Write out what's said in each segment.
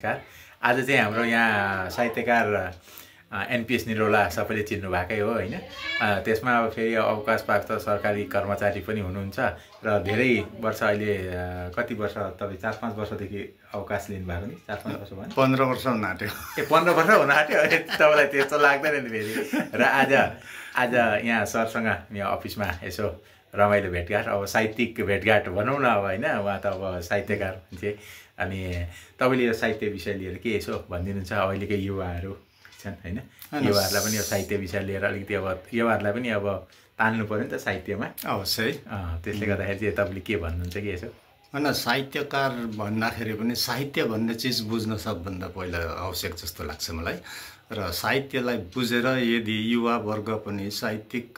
नमस्कार। आज चाहिँ हाम्रो यहाँ साहित्यकार एनपीएस निरौला सबैले चिन्नु भएकै हो हैन। त्यसमा अब फेरि अवकाशप्राप्त सरकारी कर्मचारी पनि हुनुहुन्छ र धेरै वर्ष अहिले कति वर्ष तपाईँ 4-5 वर्षदेखि अवकाश लिनु भएको नि? 4-5 वर्ष भयो? 15 वर्ष हुन आँट्यो। 15 वर्ष हुन आँट्यो। तपाईँलाई त्यस्तो लाग्दैन नि फेरि। र आज यहाँ सरसँग यहाँ अफिसमा यसो रमाइलो भेटघाट, अब साहित्यिक भेटघाट भनौँ न अब हैन। उहाँ त अब साहित्यकार हुन्छे। अनि तपाईँले यो साहित्य विषय लिएर के यसो भनिदिनुहुन्छ? अहिलेकै युवाहरू छन् हैन, युवाहरूलाई पनि यो साहित्य विषय लिएर अलिकति अब युवाहरूलाई पनि अब तान्नु पर्यो नि त साहित्यमा। अवश्य। त्यसले गर्दाखेरि चाहिँ तपाईँले के भन्नुहुन्छ कि यसो? होइन, साहित्यकार भन्दाखेरि पनि साहित्य भन्ने चिज बुझ्न सबभन्दा पहिला आवश्यक जस्तो लाग्छ मलाई। र साहित्यलाई बुझेर यदि युवा वर्ग पनि साहित्यिक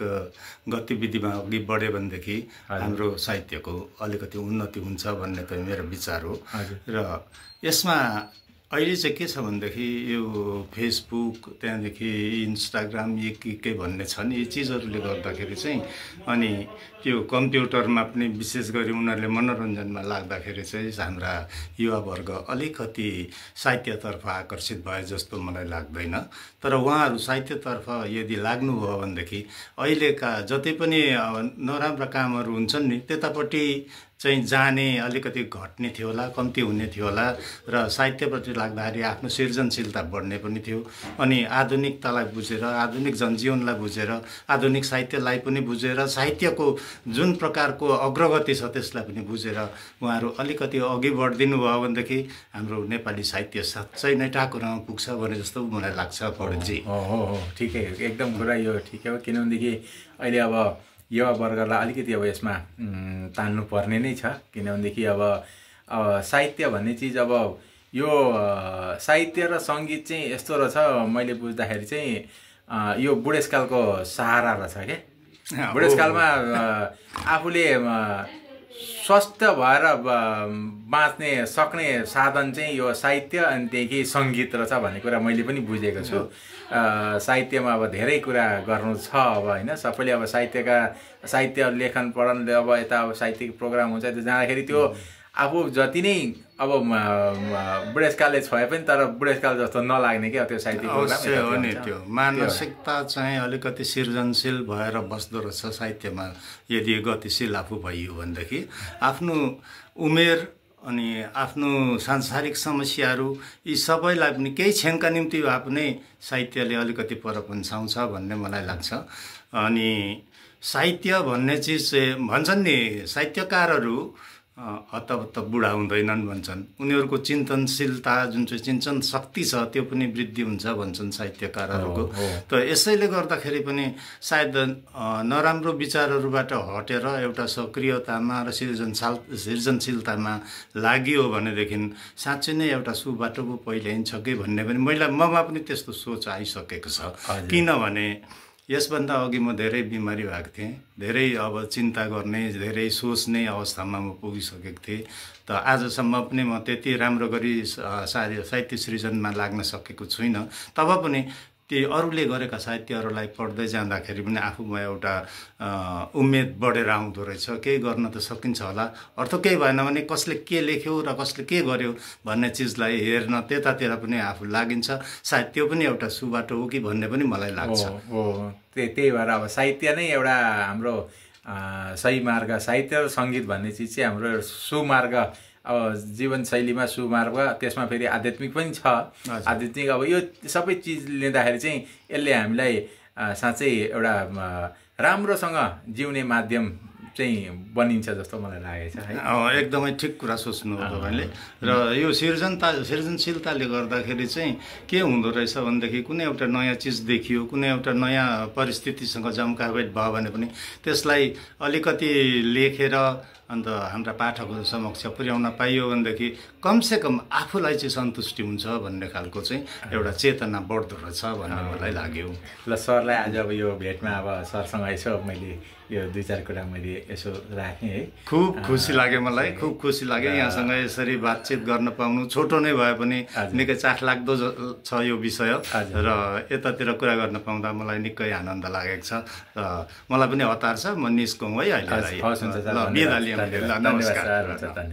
गतिविधिमा अघि बढ्यो भनेदेखि हाम्रो साहित्यको अलिकति उन्नति हुन्छ भन्ने त मेरो विचार हो। र यसमा अहिले चाहिँ के छ भनेदेखि यो फेसबुक, त्यहाँदेखि इन्स्टाग्राम के भन्ने छन् यी चिजहरूले गर्दाखेरि चाहिँ, अनि त्यो कम्प्युटरमा पनि विशेष गरी उनीहरूले मनोरञ्जनमा लाग्दाखेरि चाहिँ हाम्रा युवावर्ग अलिकति साहित्यतर्फ आकर्षित भए जस्तो मलाई लाग्दैन। तर उहाँहरू साहित्यतर्फ यदि लाग्नुभयो भनेदेखि अहिलेका जति पनि नराम्रा कामहरू हुन्छन् नि त्यतापट्टि चाहिँ जाने अलिकति घट्ने थियो होला, कम्ती हुने थियो होला। र साहित्यप्रति लाग्दाखेरि आफ्नो सृजनशीलता बढ्ने पनि थियो। अनि आधुनिकतालाई बुझेर, आधुनिक जनजीवनलाई बुझेर, आधुनिक साहित्यलाई पनि बुझेर, साहित्यको जुन प्रकारको अग्रगति छ त्यसलाई पनि बुझेर उहाँहरू अलिकति अघि बढिदिनु भयो भनेदेखि हाम्रो नेपाली साहित्य साँच्चै नै टाकुरामा पुग्छ भने जस्तो मलाई लाग्छ पौडेलजी। हो, ठिकै हो, एकदम कुरा यो ठिकै हो। किनभनेदेखि अहिले अब युवा वर्गलाई अलिकति अब यसमा तान्नु पर्ने नै छ। किनभनेदेखि अब साहित्य भन्ने चिज, अब यो साहित्य र सङ्गीत चाहिँ यस्तो रहेछ, मैले बुझ्दाखेरि चाहिँ यो बुढेसकालको सहारा रहेछ क्या। बुढेसकालमा आफूले स्वस्थ भएर बाँच्ने सक्ने साधन चाहिँ यो साहित्य अनि त्यही सङ्गीत रहेछ भन्ने कुरा मैले पनि बुझेको छु। साहित्यमा अब धेरै कुरा गर्नु छ अब हैन। सबैले अब साहित्य लेखन पढन, अब यता अब साहित्यिक प्रोग्राम हुन्छ त्यो जाँदाखेरि त्यो आफू जति नै अब बुढेसकालले छोए पनि तर बुढेसकाल जस्तो नलाग्ने क्या त्यो साहित्यिक प्रोग्राम हो नि। त्यो मानसिकता चाहिँ अलिकति सृजनशील भएर बस्दो रहेछ साहित्यमा यदि गतिशील आफू भइयो भनेदेखि। आफ्नो उमेर अनि आफ्नो सांसारिक समस्याहरू यी सबैलाई पनि केही क्षणका निम्ति भए पनि साहित्यले अलिकति पर पन्छाउँछ भन्ने मलाई लाग्छ। अनि साहित्य भन्ने चिज भन्छन् नि, साहित्यकारहरू हतपत्त बुढा हुँदैनन् भन्छन्। उनीहरूको चिन्तनशीलता जुन चाहिँ चिन्तन शक्ति छ त्यो पनि वृद्धि हुन्छ भन्छन् साहित्यकारहरूको। त यसैले गर्दाखेरि पनि सायद नराम्रो विचारहरूबाट हटेर एउटा सक्रियतामा र सृजनशीलतामा लागियो भनेदेखि साँच्चै नै एउटा सुबाटो पो पहिले हिँड्छ कि भन्ने पनि ममा पनि त्यस्तो सोच आइसकेको छ। किनभने यसभन्दा अघि म धेरै बिमारी भएको थिएँ, धेरै अब चिन्ता गर्ने, धेरै सोच्ने अवस्थामा म पुगिसकेको थिएँ। त आजसम्म पनि म त्यति राम्रो गरी साहित्य सृजनमा लाग्न सकेको छुइनँ। तब पनि ती अरूले गरेका साहित्यहरूलाई पढ्दै जाँदाखेरि पनि आफूमा एउटा उम्मेद बढेर आउँदो रहेछ, केही गर्न त सकिन्छ होला। अर्थ केही भएन भने कसले के लेख्यो र कसले के गर्यो भन्ने चिजलाई हेर्न त्यतातिर पनि आफू लागिन्छ। सायद त्यो पनि एउटा सुबाटो हो कि भन्ने पनि मलाई लाग्छ। त्यही भएर अब साहित्य नै एउटा हाम्रो सही मार्ग, साहित्य र सङ्गीत भन्ने चिज चाहिँ हाम्रो सुमार्ग, अब जीवनशैलीमा सुमार्ग, त्यसमा फेरि आध्यात्मिक पनि छ। आध्यात्मिक अब यो सबै चिज लिँदाखेरि चाहिँ यसले हामीलाई साँच्चै एउटा राम्रोसँग जिउने माध्यम चाहिँ बनिन्छ जस्तो मलाई लागेको छ है। एकदमै ठिक कुरा सोच्नु हो तपाईँले। र यो सृजनशीलताले गर्दाखेरि चाहिँ के हुँदो रहेछ भनेदेखि कुनै एउटा नयाँ चिज देखियो, कुनै एउटा नयाँ परिस्थितिसँग जम्काभेट भयो भने पनि त्यसलाई अलिकति लेखेर अन्त हाम्रा पाठकहरू समक्ष पुर्याउन पाइयो भनेदेखि कमसेकम आफूलाई चाहिँ सन्तुष्टि हुन्छ भन्ने खालको चाहिँ एउटा चेतना बढ्दो रहेछ भन्ने मलाई लाग्यो। ल सरलाई आज अब यो भेटमा अब सरसँग यसो मैले यो 2-4 कुरा मैले यसो राखेँ है। खुब खुसी लाग्यो मलाई, खुब खुसी लाग्यो यहाँसँग यसरी बातचित गर्न पाउनु। छोटो नै भए पनि निकै चाखलाग्दो छ यो विषय र यतातिर कुरा गर्न पाउँदा मलाई निकै आनन्द लागेको छ। र मलाई पनि हतार छ, म निस्कौँ है अहिले। हस् हुन्छ सर, बिदा लिएँ। नमस्कार।